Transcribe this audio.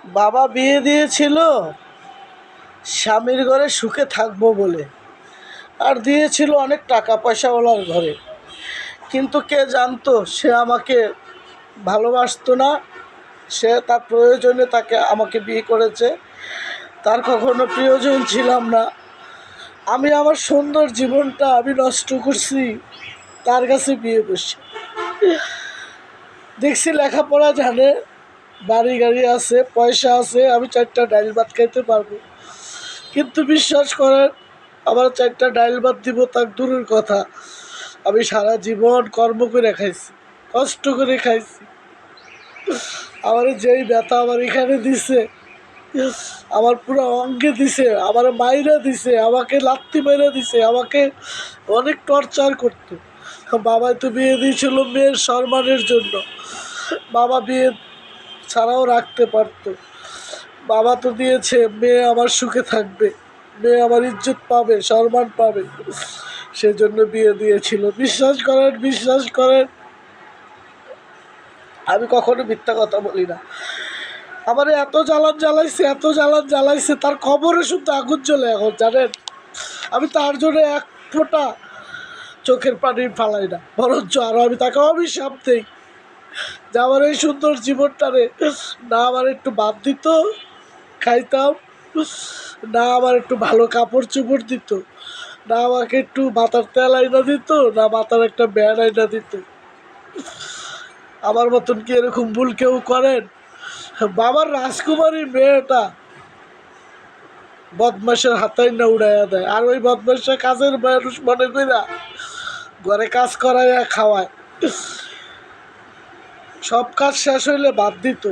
বাবা বিয়ে দিয়েছিল স্বামীর ঘরে সুখে থাকবো বলে, আর দিয়েছিল অনেক টাকা পয়সাওয়ালার ঘরে। কিন্তু কে জানতো সে আমাকে ভালোবাসতো না, সে তার প্রয়োজনে আমাকে বিয়ে করেছে। তার কখনো প্রিয়জন ছিলাম না। আমি আমার সুন্দর জীবনটা আমি নষ্ট করছি তার কাছে বিয়ে করছি। দেখছি লেখাপড়া জানে, বাড়ি গাড়ি আছে, পয়সা আছে, আমি 4টা ডাইল ভাত খাইতে পারবো। কিন্তু বিশ্বাস করেন, আমার 4টা ডাইল ভাত দিব তার দূরের কথা, আমি সারা জীবন কর্ম করে খাইছি, কষ্ট করে খাইছি। আমার যেই ব্যথা আমার এখানে দিছে, আমার পুরো অঙ্গে দিছে, আমার মাইরা দিছে, আমাকে লাত্তি মাইরা দিছে, আমাকে অনেক টর্চার করতো। বাবা তো বিয়ে দিয়েছিল মেয়ের সম্মানের জন্য, বাবা বিয়ে ছাড়াও রাখতে পারতো। বাবা তো দিয়েছে মেয়ে আমার সুখে থাকবে, মেয়ে আমার ইজ্জত পাবে, সম্মান পাবে, সেজন্য বিয়ে দিয়েছিল। বিশ্বাস করেন, আমি কখনো মিথ্যা কথা বলি না। আমার এত জ্বালান জ্বালাইছে, তার কবরে শুধু আগুন জ্বলে এখন, জানেন। আমি তার জন্য এক ফোঁটা চোখের পানি ফালাই না, বরঞ্চ আরও আমি তাকে অভিশাপ দিই যে আমার এই সুন্দর জীবনটারে না আমার একটু বাদ দিত খাইতাম, না আমার একটু ভালো কাপড় চোপড় দিত, না আমাকে একটু মাথার তেল আইনা দিত, না মাথার একটা ব্যান্ড আইনা দিত। আমার মতন কি এরকম ভুল কেউ করেন? বাবার রাজকুমারী মেয়েটা বদমাসের হাতাই না উড়াইয়া দেয়, আর ওই বদমাসটা কাজের মানুষ মনে কইরা ঘরে কাজ করাইয়া খাওয়ায়। সব কাজ শেষ হইলে বাদ দিত,